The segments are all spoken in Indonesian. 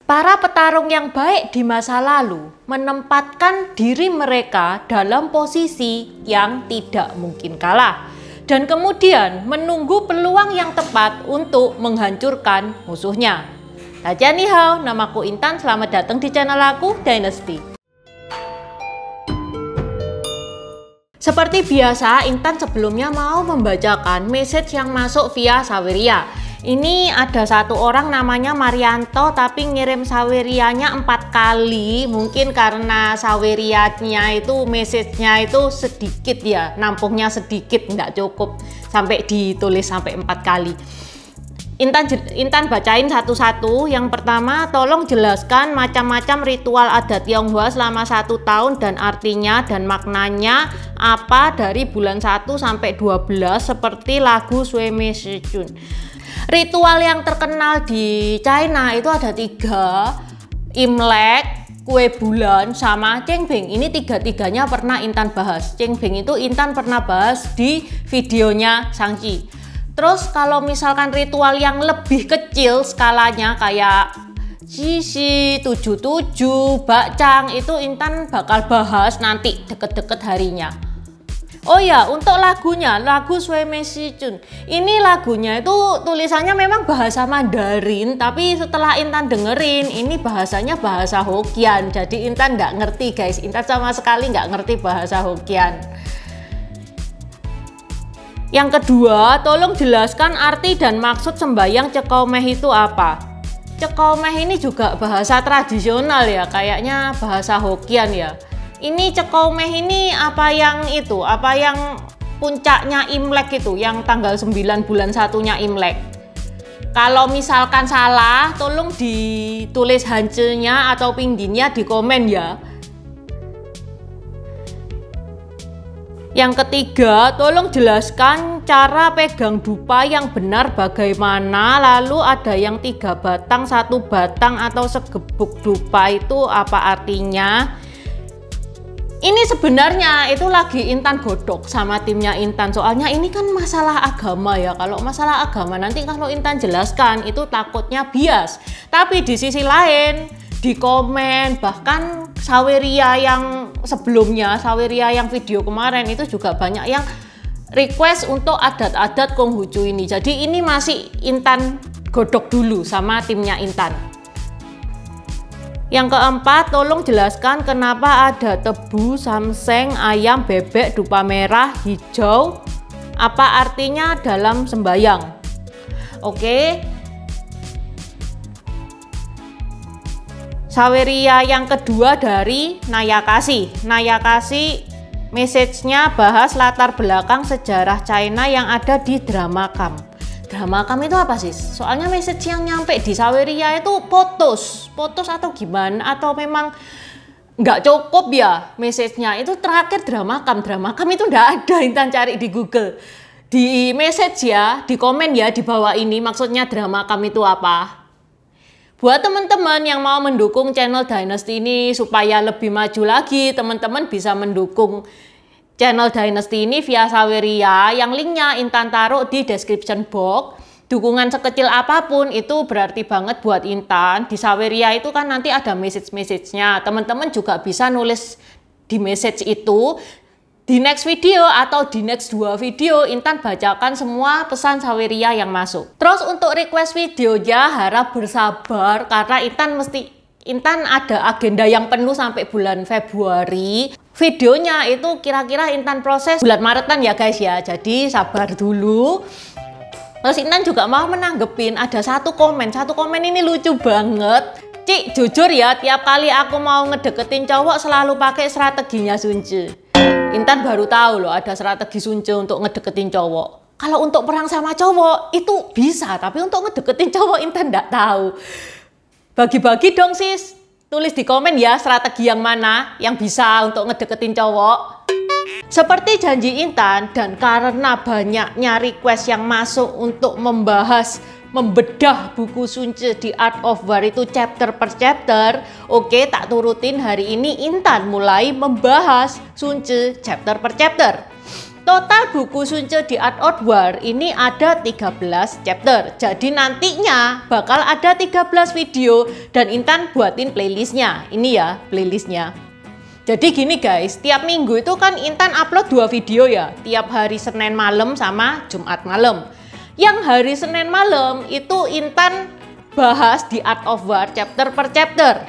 Para petarung yang baik di masa lalu menempatkan diri mereka dalam posisi yang tidak mungkin kalah dan kemudian menunggu peluang yang tepat untuk menghancurkan musuhnya. Daja ni hao, namaku Intan, selamat datang di channel aku Dynasty. Seperti biasa, Intan sebelumnya mau membacakan message yang masuk via Saweria. Ini ada satu orang namanya Marianto tapi ngirim Sawerianya 4 kali. Mungkin karena Sawerianya itu message-nya itu sedikit ya, nampungnya sedikit, nggak cukup sampai ditulis sampai 4 kali. Intan bacain satu-satu. Yang pertama, tolong jelaskan macam-macam ritual adat Tionghoa selama 1 tahun dan artinya dan maknanya apa dari bulan 1 sampai 12 seperti lagu Sui Me Shi Chun. Ritual yang terkenal di China itu ada 3, Imlek, kue bulan, sama Cengbing. Ini 3-tiganya pernah Intan bahas. Cengbing itu Intan pernah bahas di videonya Shang-Chi. Terus kalau misalkan ritual yang lebih kecil skalanya kayak Qixi, 77, Bakcang, itu Intan bakal bahas nanti deket-deket harinya. Oh ya, untuk lagunya, lagu Sui Me Shi Chun. Ini lagunya itu tulisannya memang bahasa Mandarin, tapi setelah Intan dengerin, ini bahasanya bahasa Hokkien. Jadi Intan nggak ngerti guys, Intan sama sekali nggak ngerti bahasa Hokkien. Yang kedua, tolong jelaskan arti dan maksud sembahyang Cekau Meh itu apa? Cekau Meh ini juga bahasa tradisional ya, kayaknya bahasa Hokkien ya. Ini Cekau Meh ini apa yang puncaknya Imlek itu, yang tanggal 9 bulan 1-nya Imlek. Kalau misalkan salah, tolong ditulis hancurnya atau pinggirnya di komen ya. Yang ketiga, tolong jelaskan cara pegang dupa yang benar bagaimana, lalu ada yang 3 batang, 1 batang atau segebuk dupa itu apa artinya. Ini sebenarnya itu lagi Intan godok sama timnya Intan, soalnya ini kan masalah agama ya. Kalau masalah agama nanti kalau Intan jelaskan itu takutnya bias. Tapi di sisi lain, di komen, bahkan Saweria yang sebelumnya, Saweria yang video kemarin itu juga banyak yang request untuk adat-adat Konghucu ini. Jadi ini masih Intan godok dulu sama timnya Intan. Yang keempat, tolong jelaskan kenapa ada tebu, samseng, ayam, bebek, dupa merah, hijau. Apa artinya dalam sembahyang? Oke. Saweria yang kedua dari Nayakasi. Nayakasi message-nya bahas latar belakang sejarah China yang ada di Dramakam. Dramakam itu apa sih? Soalnya message yang nyampe di Saweria itu potos atau gimana? Atau memang nggak cukup ya message-nya? Itu terakhir Dramakam itu nggak ada, Intan cari di Google. Di message ya, di komen ya di bawah ini maksudnya Dramakam itu apa? Buat teman-teman yang mau mendukung channel Dynasty ini supaya lebih maju lagi, teman-teman bisa mendukung channel Dynasty ini via Saweria, yang linknya Intan taruh di description box. Dukungan sekecil apapun itu berarti banget buat Intan. Di Saweria itu kan nanti ada message-nya. Teman-teman juga bisa nulis di message itu. Di next video atau di next 2 video Intan bacakan semua pesan Saweria yang masuk. Terus untuk request videonya harap bersabar karena Intan ada agenda yang penuh sampai bulan Februari. Videonya itu kira-kira Intan proses bulan Maretan ya guys ya. Jadi sabar dulu. Terus Intan juga mau menanggepin ada satu komen ini lucu banget. Cik, jujur ya, tiap kali aku mau ngedeketin cowok selalu pakai strateginya Sunce. Intan baru tahu loh ada strategi Sunce untuk ngedeketin cowok. Kalau untuk perang sama cowok itu bisa, tapi untuk ngedeketin cowok Intan nggak tahu. Bagi-bagi dong sis, tulis di komen ya strategi yang mana yang bisa untuk ngedeketin cowok. Seperti janji Intan dan karena banyaknya request yang masuk untuk membedah buku Sunce The Art of War itu chapter per chapter, oke tak turutin hari ini Intan mulai membahas Sunce chapter per chapter. Total buku Sunce The Art of War ini ada 13 chapter. Jadi nantinya bakal ada 13 video dan Intan buatin playlistnya. Ini ya playlistnya. Jadi gini guys, tiap minggu itu kan Intan upload 2 video ya. Tiap hari Senin malam sama Jumat malam. Yang hari Senin malam itu Intan bahas The Art of War chapter per chapter.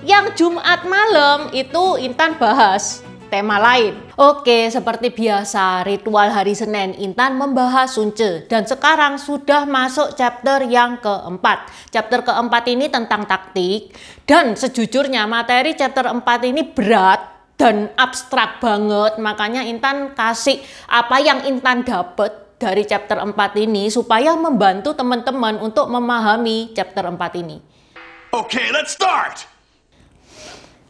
Yang Jumat malam itu Intan bahas tema lain. Oke, seperti biasa ritual hari Senin Intan membahas Sunce dan sekarang sudah masuk chapter yang keempat. Chapter keempat ini tentang taktik dan sejujurnya materi chapter 4 ini berat dan abstrak banget, makanya Intan kasih apa yang Intan dapat dari chapter 4 ini supaya membantu teman-teman untuk memahami chapter 4 ini. Oke, let's start.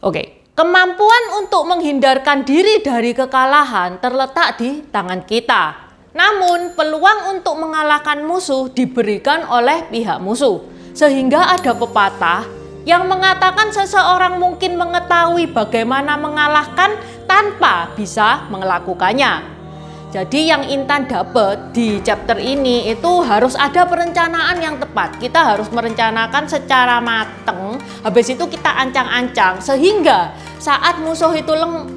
Oke. Kemampuan untuk menghindarkan diri dari kekalahan terletak di tangan kita. Namun, peluang untuk mengalahkan musuh diberikan oleh pihak musuh. Sehingga ada pepatah yang mengatakan seseorang mungkin mengetahui bagaimana mengalahkan tanpa bisa melakukannya. Jadi yang Intan dapat di chapter ini itu harus ada perencanaan yang tepat. Kita harus merencanakan secara matang. Habis itu kita ancang-ancang sehingga saat musuh itu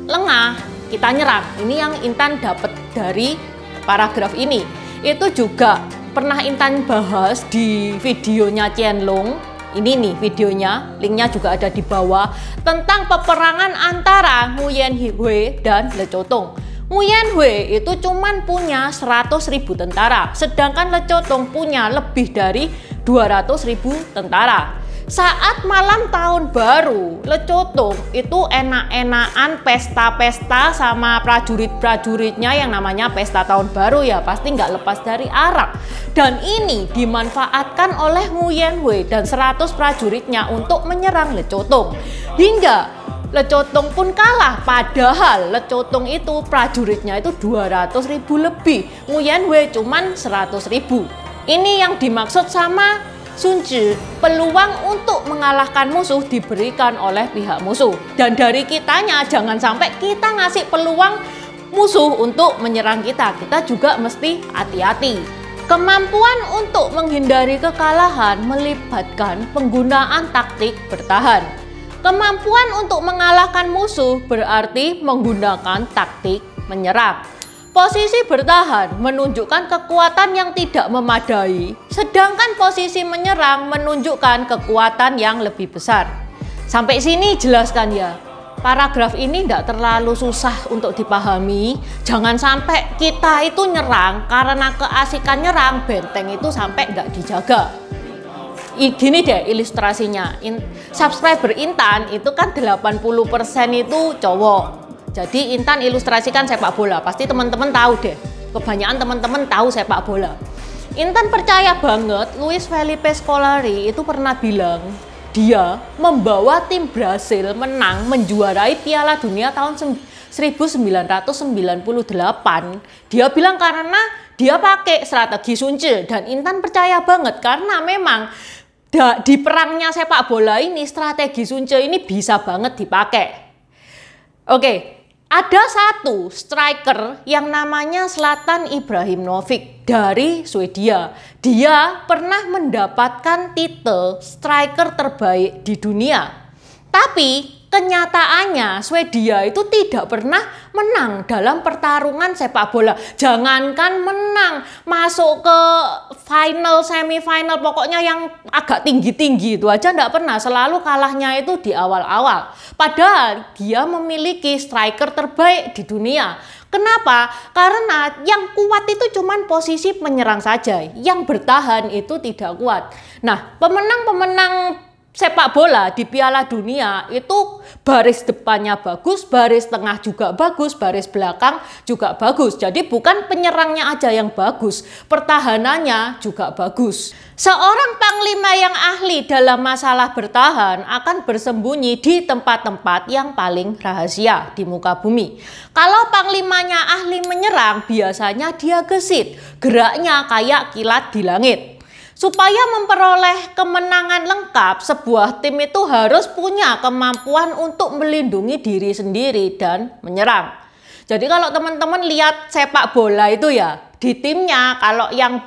lengah, kita nyerang. Ini yang Intan dapat dari paragraf ini. Itu juga pernah Intan bahas di videonya Qianlong. Ini nih videonya, linknya juga ada di bawah. Tentang peperangan antara Nguyen Hui dan Le Chotong. Nguyen Hui itu cuman punya 100.000 tentara, sedangkan Le Chotong punya lebih dari 200.000 tentara. Saat malam tahun baru, Le Chotong itu enak-enakan pesta-pesta sama prajurit-prajuritnya yang namanya pesta tahun baru ya, pasti nggak lepas dari arak. Dan ini dimanfaatkan oleh Nguyen Hui dan 100 prajuritnya untuk menyerang Le Chotong. Hingga Le Chotong pun kalah, padahal Le Chotong itu prajuritnya itu 200.000 lebih, Nguyen Hui cuman 100.000. Ini yang dimaksud sama Sunce, peluang untuk mengalahkan musuh diberikan oleh pihak musuh. Dan dari kitanya jangan sampai kita ngasih peluang musuh untuk menyerang kita, kita juga mesti hati-hati. Kemampuan untuk menghindari kekalahan melibatkan penggunaan taktik bertahan. Kemampuan untuk mengalahkan musuh berarti menggunakan taktik menyerang. Posisi bertahan menunjukkan kekuatan yang tidak memadai, sedangkan posisi menyerang menunjukkan kekuatan yang lebih besar. Sampai sini jelaskan ya. Paragraf ini tidak terlalu susah untuk dipahami. Jangan sampai kita itu nyerang karena keasikan nyerang, benteng itu sampai nggak dijaga. Gini deh ilustrasinya, subscriber Intan itu kan 80% itu cowok. Jadi Intan ilustrasikan sepak bola, pasti teman-teman tahu deh. Kebanyakan teman-teman tahu sepak bola. Intan percaya banget Luis Felipe Scolari itu pernah bilang dia membawa tim Brasil menang menjuarai Piala Dunia tahun 1998. Dia bilang karena dia pakai strategi Sunce dan Intan percaya banget karena memang di perangnya sepak bola ini strategi Sunce ini bisa banget dipakai. Oke, ada satu striker yang namanya Zlatan Ibrahimovic dari Swedia. Dia pernah mendapatkan titel striker terbaik di dunia. Tapi kenyataannya Swedia itu tidak pernah menang dalam pertarungan sepak bola. Jangankan menang, masuk ke final, semifinal, pokoknya yang agak tinggi-tinggi itu aja enggak pernah. Selalu kalahnya itu di awal-awal. Padahal dia memiliki striker terbaik di dunia. Kenapa? Karena yang kuat itu cuman posisi menyerang saja. Yang bertahan itu tidak kuat. Nah, pemenang-pemenang sepak bola di Piala Dunia itu baris depannya bagus, baris tengah juga bagus, baris belakang juga bagus. Jadi bukan penyerangnya aja yang bagus, pertahanannya juga bagus. Seorang panglima yang ahli dalam masalah bertahan akan bersembunyi di tempat-tempat yang paling rahasia di muka bumi. Kalau panglimanya ahli menyerang, biasanya dia gesit, geraknya kayak kilat di langit. Supaya memperoleh kemenangan lengkap, sebuah tim itu harus punya kemampuan untuk melindungi diri sendiri dan menyerang. Jadi kalau teman-teman lihat sepak bola itu ya, di timnya kalau yang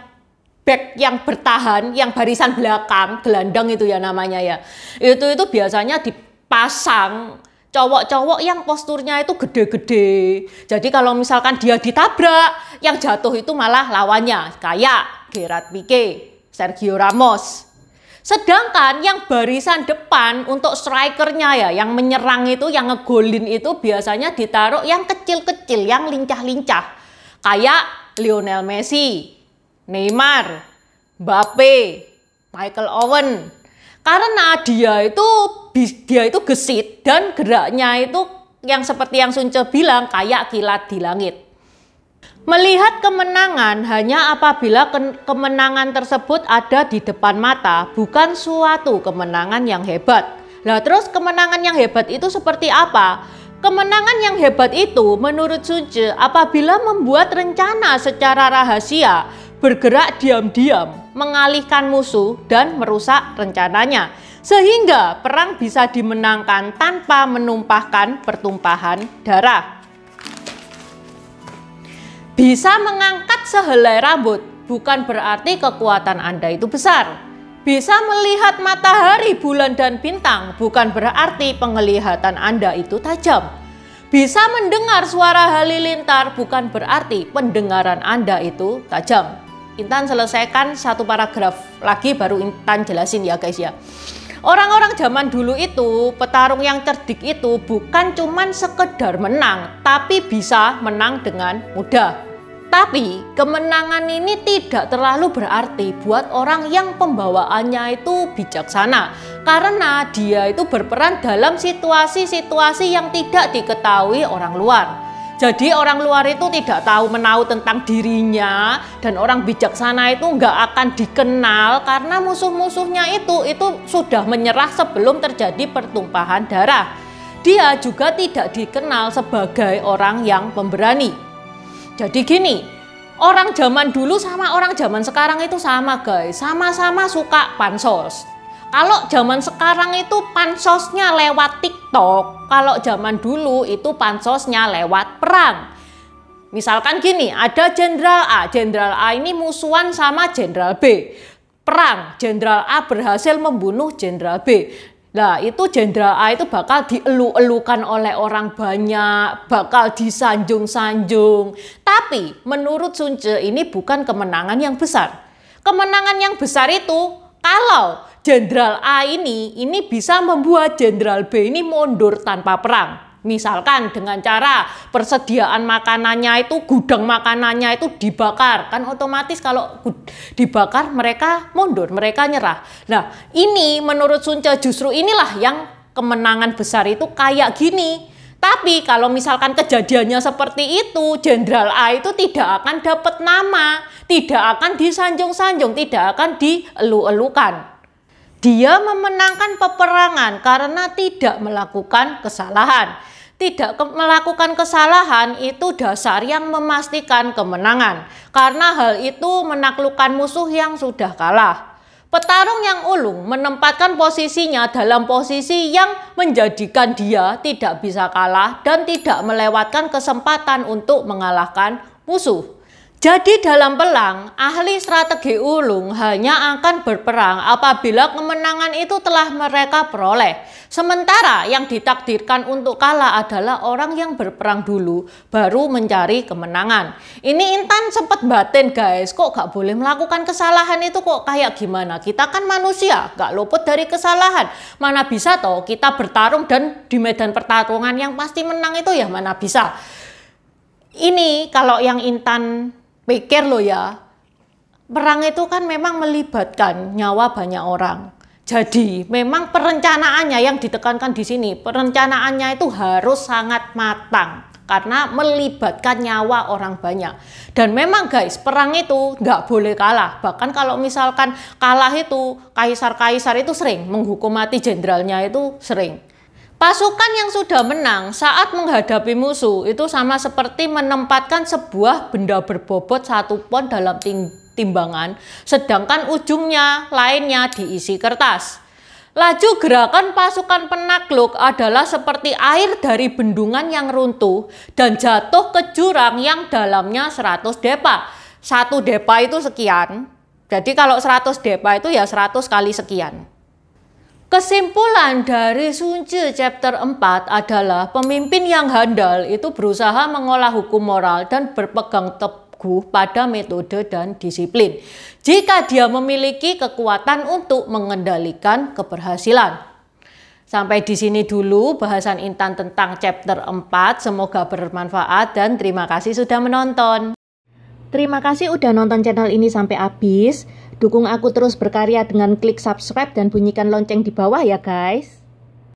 back yang bertahan, yang barisan belakang, gelandang itu ya namanya ya. Itu biasanya dipasang cowok-cowok yang posturnya itu gede-gede. Jadi kalau misalkan dia ditabrak, yang jatuh itu malah lawannya, kayak Gerard Pique, Sergio Ramos. Sedangkan yang barisan depan untuk strikernya ya, yang menyerang itu, yang ngegolin itu biasanya ditaruh yang kecil-kecil, yang lincah-lincah. Kayak Lionel Messi, Neymar, Mbappe, Michael Owen. Karena dia itu gesit dan geraknya itu yang seperti yang Sunce bilang kayak kilat di langit. Melihat kemenangan hanya apabila kemenangan tersebut ada di depan mata, bukan suatu kemenangan yang hebat. Nah, terus kemenangan yang hebat itu seperti apa? Kemenangan yang hebat itu menurut Sunce apabila membuat rencana secara rahasia, bergerak diam-diam, mengalihkan musuh dan merusak rencananya. Sehingga perang bisa dimenangkan tanpa menumpahkan pertumpahan darah. Bisa mengangkat sehelai rambut bukan berarti kekuatan Anda itu besar. Bisa melihat matahari, bulan, dan bintang bukan berarti penglihatan Anda itu tajam. Bisa mendengar suara halilintar bukan berarti pendengaran Anda itu tajam. Intan selesaikan satu paragraf lagi baru Intan jelasin ya guys ya. Orang-orang zaman dulu itu, petarung yang cerdik itu bukan cuman sekedar menang, tapi bisa menang dengan mudah. Tapi kemenangan ini tidak terlalu berarti buat orang yang pembawaannya itu bijaksana. Karena dia itu berperan dalam situasi-situasi yang tidak diketahui orang luar. Jadi orang luar itu tidak tahu menahu tentang dirinya. Dan orang bijaksana itu nggak akan dikenal karena musuh-musuhnya itu sudah menyerah sebelum terjadi pertumpahan darah. Dia juga tidak dikenal sebagai orang yang pemberani. Jadi gini, orang zaman dulu sama orang zaman sekarang itu sama guys, sama-sama suka pansos. Kalau zaman sekarang itu pansosnya lewat TikTok, kalau zaman dulu itu pansosnya lewat perang. Misalkan gini, ada Jenderal A ini musuhan sama Jenderal B. Perang, Jenderal A berhasil membunuh Jenderal B. Nah itu Jenderal A itu bakal dielu-elukan oleh orang banyak, bakal disanjung-sanjung. Tapi menurut Sunce ini bukan kemenangan yang besar. Kemenangan yang besar itu kalau Jenderal A ini bisa membuat Jenderal B ini mundur tanpa perang. Misalkan dengan cara persediaan makanannya itu, gudang makanannya itu dibakar. Kan otomatis kalau dibakar mereka mundur, mereka nyerah. Nah ini menurut Sunce justru inilah yang kemenangan besar itu kayak gini. Tapi kalau misalkan kejadiannya seperti itu, Jenderal A itu tidak akan dapat nama, tidak akan disanjung-sanjung, tidak akan dielu-elukan. Dia memenangkan peperangan karena tidak melakukan kesalahan. Tidak melakukan kesalahan itu dasar yang memastikan kemenangan. Karena hal itu menaklukkan musuh yang sudah kalah. Petarung yang ulung menempatkan posisinya dalam posisi yang menjadikan dia tidak bisa kalah dan tidak melewatkan kesempatan untuk mengalahkan musuh. Jadi dalam perang, ahli strategi ulung hanya akan berperang apabila kemenangan itu telah mereka peroleh. Sementara yang ditakdirkan untuk kalah adalah orang yang berperang dulu, baru mencari kemenangan. Ini Intan sempat batin guys, kok gak boleh melakukan kesalahan itu kok kayak gimana? Kita kan manusia, gak luput dari kesalahan. Mana bisa toh kita bertarung dan di medan pertarungan yang pasti menang itu ya mana bisa. Ini kalau yang Intan pikir loh ya, perang itu kan memang melibatkan nyawa banyak orang. Jadi memang perencanaannya yang ditekankan di sini, perencanaannya itu harus sangat matang karena melibatkan nyawa orang banyak. Dan memang guys, perang itu nggak boleh kalah. Bahkan kalau misalkan kalah itu, kaisar-kaisar itu sering menghukum mati jenderalnya itu sering. Pasukan yang sudah menang saat menghadapi musuh itu sama seperti menempatkan sebuah benda berbobot 1 pon dalam timbangan, sedangkan ujungnya lainnya diisi kertas. Laju gerakan pasukan penakluk adalah seperti air dari bendungan yang runtuh dan jatuh ke jurang yang dalamnya 100 depa. 1 depa itu sekian. Jadi kalau 100 depa itu ya 100 kali sekian. Kesimpulan dari Sun Tzu chapter 4 adalah pemimpin yang handal itu berusaha mengolah hukum moral dan berpegang teguh pada metode dan disiplin. Jika dia memiliki kekuatan untuk mengendalikan keberhasilan. Sampai di sini dulu bahasan Intan tentang chapter 4. Semoga bermanfaat dan terima kasih sudah menonton. Terima kasih udah nonton channel ini sampai habis. Dukung aku terus berkarya dengan klik subscribe dan bunyikan lonceng di bawah ya guys.